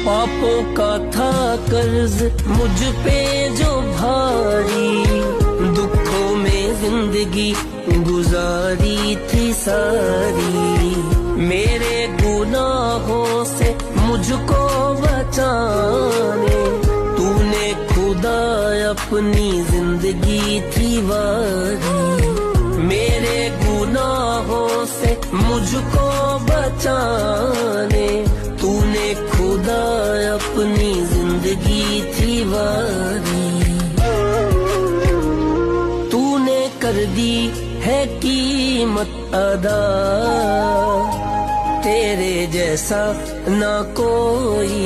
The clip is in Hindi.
पापों का था कर्ज मुझ पे जो भारी, दुखों में जिंदगी गुजारी थी सारी। मेरे गुनाहों से मुझको बचाने तूने खुदा अपनी जिंदगी थी वारी। मेरे गुनाहों से मुझको बचाने तूने खुदा अपनी जिंदगी थी वारी। तूने कर दी है कीमत अदा, तेरे जैसा ना कोई